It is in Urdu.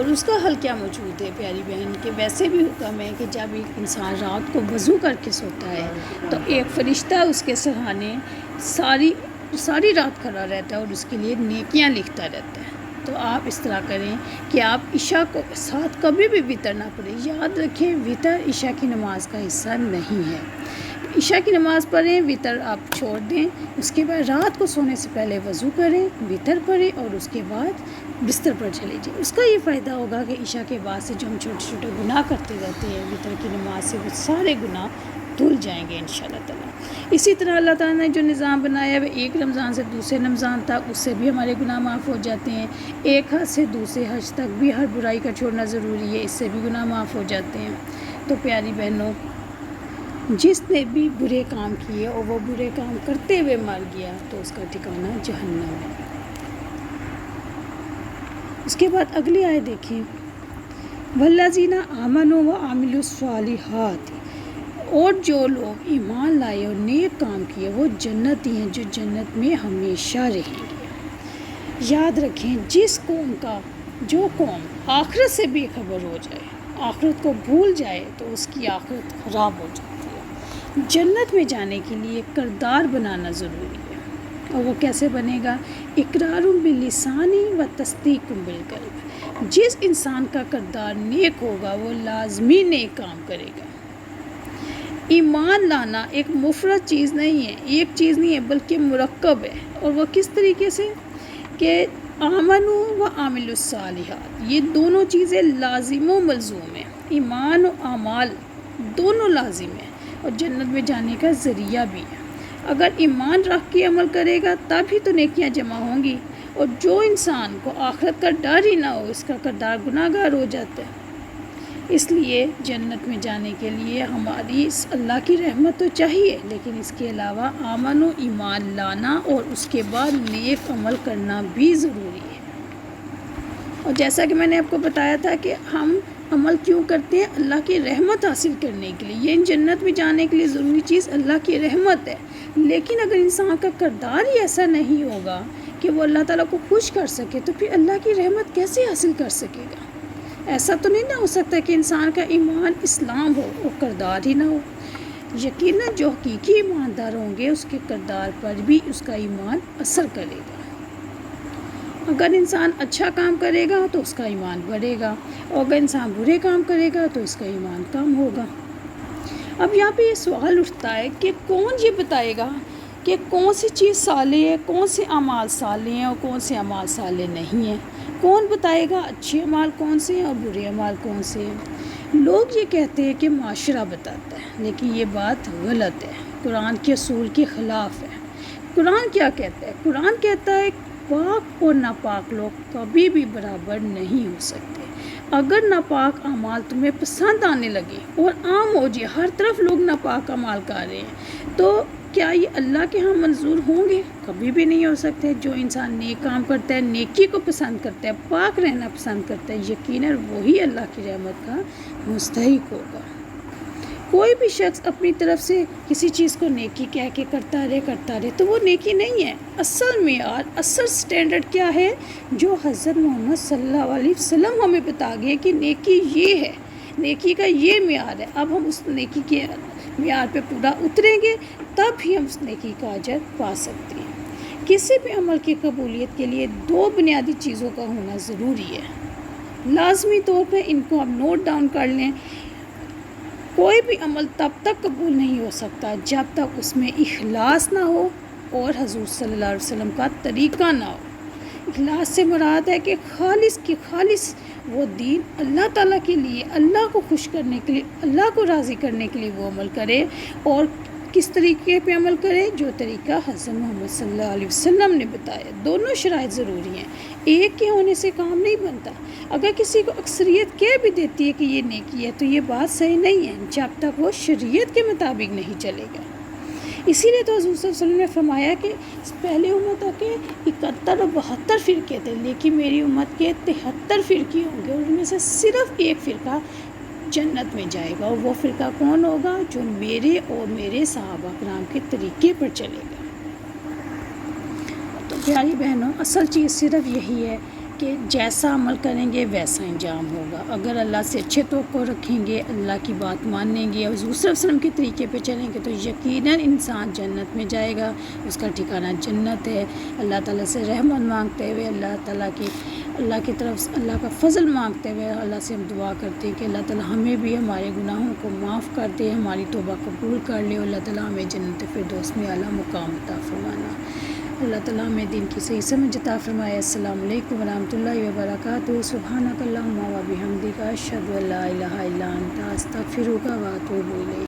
اور اس کا حل کیا موجود ہے پیاری بہن کہ ویسے بھی حکم ہے کہ جب ایک انسان رات کو وضو کر کے سوتا ہے تو ایک فرشتہ اس کے سرہانے ساری رات کھڑا رہتا ہے اور اس کے لیے نیکیاں لکھتا رہتا ہے۔ تو آپ اس طرح کریں کہ آپ عشاء کو ساتھ کبھی بھی وطر نہ پڑھیں۔ یاد رکھیں وطر عشاء کی نماز کا حصہ نہیں ہے۔ عشاء کی نماز پڑھیں، وطر آپ چھوڑ دیں، اس کے بعد رات کو سونے سے پہلے وضو کریں، وطر پڑھیں اور اس کے بعد بستر پر چلے جائیں۔ اس کا یہ فائدہ ہوگا کہ عشاء کے بعد سے جو ہم چھوٹے چھوٹے گناہ کرتے رہتے ہیں وطر کی نماز سے وہ سارے گناہ دھل جائیں گے انشاءاللہ تعالیٰ۔ اسی طرح اللہ تعالیٰ نے جو نظام بنایا ہے ایک رمضان سے دوسرے رمضان تک، اس سے بھی ہمارے گناہ معاف ہو جاتے ہیں۔ ایک حج سے دوسرے حج تک بھی ہر برائی کا چھوڑنا ضروری ہے، اس سے بھی گناہ معاف ہو جاتے ہیں۔ تو پیاری بہنوں، جس نے بھی برے کام کیے اور وہ برے کام کرتے ہوئے مر گیا تو اس کا ٹھکانہ جہنم ہے۔ اس کے بعد اگلی آیت دیکھیں، والذین آمنوا وعملوا الصالحات، اور جو لوگ ایمان لائے اور نیک کام کیے وہ جنتی ہیں جو جنت میں ہمیشہ رہیں گے۔ یاد رکھیں جو قوم آخرت سے بے خبر ہو جائے، آخرت کو بھول جائے تو اس کی آخرت خراب ہو جاتی ہے۔ جنت میں جانے کے لیے کردار بنانا ضروری ہے، اور وہ کیسے بنے گا؟ اقرار باللسان و تصدیق بالقلب۔ جس انسان کا کردار نیک ہوگا وہ لازمی نیک کام کرے گا۔ ایمان لانا ایک مفرد چیز نہیں ہے، ایک چیز نہیں ہے بلکہ مرکب ہے، اور وہ کس طریقے سے کہ آمنوا و عاملوا الصالحات، یہ دونوں چیزیں لازم و ملزوم ہیں۔ ایمان و اعمال دونوں لازم ہیں اور جنت میں جانے کا ذریعہ بھی ہے۔ اگر ایمان رکھ کے عمل کرے گا تب ہی تو نیکیاں جمع ہوں گی، اور جو انسان کو آخرت کا ڈر ہی نہ ہو اس کا کردار گناہ گار ہو جاتا ہے۔ اس لیے جنت میں جانے کے لیے ہماری اللہ کی رحمت تو چاہیے، لیکن اس کے علاوہ آمن و ایمان لانا اور اس کے بعد نیک عمل کرنا بھی ضروری ہے۔ اور جیسا کہ میں نے آپ کو بتایا تھا کہ ہم عمل کیوں کرتے ہیں؟ اللہ کی رحمت حاصل کرنے کے لیے۔ یہ جنت میں جانے کے لیے ضروری چیز اللہ کی رحمت ہے، لیکن اگر انسان کا کردار ہی ایسا نہیں ہوگا کہ وہ اللہ تعالیٰ کو خوش کر سکے تو پھر اللہ کی رحمت کیسے حاصل کر سکے گا؟ ایسا تو نہیں نہ ہو سکتا کہ انسان کا ایمان اسلام ہو اور کردار ہی نہ ہو۔ یقیناً جو حقیقی ایماندار ہوں گے اس کے کردار پر بھی اس کا ایمان اثر کرے گا۔ اگر انسان اچھا کام کرے گا تو اس کا ایمان بڑھے گا، اور اگر انسان برے کام کرے گا تو اس کا ایمان کم ہوگا۔ اب یہاں پہ یہ سوال اٹھتا ہے کہ کون یہ بتائے گا کہ کون سی چیز صالح ہے، کون سے اعمال صالح ہیں اور کون سے اعمال صالح نہیں ہیں؟ کون بتائے گا اچھے اعمال کون سے ہیں اور برے اعمال کون سے ہیں؟ لوگ یہ کہتے ہیں کہ معاشرہ بتاتا ہے، لیکن یہ بات غلط ہے، قرآن کے اصول کے خلاف ہے۔ قرآن کیا کہتا ہے؟ قرآن کہتا ہے پاک اور ناپاک لوگ کبھی بھی برابر نہیں ہو سکتے۔ اگر ناپاک اعمال تمہیں پسند آنے لگے اور عام ہو جائے، ہر طرف لوگ ناپاک اعمال کر رہے ہیں، تو کیا یہ اللہ کے ہاں منظور ہوں گے؟ کبھی بھی نہیں ہو سکتے۔ جو انسان نیک کام کرتا ہے، نیکی کو پسند کرتا ہے، پاک رہنا پسند کرتا ہے، یقیناً وہی اللہ کی رحمت کا مستحق ہوگا۔ کوئی بھی شخص اپنی طرف سے کسی چیز کو نیکی کہہ کے کرتا رہے تو وہ نیکی نہیں ہے۔ اصل معیار، اصل سٹینڈرڈ کیا ہے؟ جو حضرت محمد صلی اللہ علیہ وسلم ہمیں بتا گئے کہ نیکی یہ ہے، نیکی کا یہ معیار ہے۔ اب ہم اس نیکی کے معیار پہ پورا اتریں گے تب ہی ہم اس نیکی کا اجر پا سکتے ہیں۔ کسی بھی عمل کی قبولیت کے لیے دو بنیادی چیزوں کا ہونا ضروری ہے، لازمی طور پہ ان کو آپ نوٹ ڈاؤن کر لیں۔ کوئی بھی عمل تب تک قبول نہیں ہو سکتا جب تک اس میں اخلاص نہ ہو اور حضور صلی اللہ علیہ وسلم کا طریقہ نہ ہو۔ اخلاص سے مراد ہے کہ خالص کی خالص وہ دین اللہ تعالیٰ کے لیے، اللہ کو خوش کرنے کے لیے، اللہ کو راضی کرنے کے لیے وہ عمل کرے، اور کس طریقے پہ عمل کرے؟ جو طریقہ حضرت محمد صلی اللہ علیہ وسلم نے بتایا۔ دونوں شرائط ضروری ہیں، ایک کے ہونے سے کام نہیں بنتا۔ اگر کسی کو اکثریت کہہ بھی دیتی ہے کہ یہ نیکی ہے تو یہ بات صحیح نہیں ہے جب تک وہ شریعت کے مطابق نہیں چلے گا۔ اسی لیے تو حضور صلی اللہ علیہ وسلم نے فرمایا کہ پہلے امت کے 71 اور 72 فرقے تھے، لیکن میری امت کے 73 فرقے ہوں گے، اور ان میں سے صرف ایک فرقہ جنت میں جائے گا، اور وہ فرقہ کون ہوگا؟ جو میرے اور میرے صحابہ کرام کے طریقے پر چلے گا۔ تو پیاری بہنوں، اصل چیز صرف یہی ہے کہ جیسا عمل کریں گے ویسا انجام ہوگا. اگر اللہ سے اچھے توقع رکھیں گے، اللہ کی بات مانیں گے، حضور صلی اللہ علیہ وسلم کے طریقے پہ چلیں گے تو یقیناً انسان جنت میں جائے گا. اس کا ٹھکانہ جنت ہے. اللہ تعالیٰ سے رحمت مانگتے ہوئے، اللہ کی طرف سے اللہ کا فضل مانگتے ہوئے اللہ سے ہم دعا کرتے ہیں کہ اللہ تعالیٰ ہمیں بھی ہمارے گناہوں کو معاف کر دے، ہماری توبہ قبول کر لے، اور اللہ تعالیٰ ہمیں جنت فردوس میں اعلیٰ مقام عطا فرمانا. اللہ تعالیٰ ہمیں دین کی صحیح سمجھ عطا فرمائے. السلام علیکم ورحمۃ اللہ وبرکاتہ. سبحانک اللہم و بحمدک، اشہد ان لا الہ الا انت، استغفرک و اتوب الیک.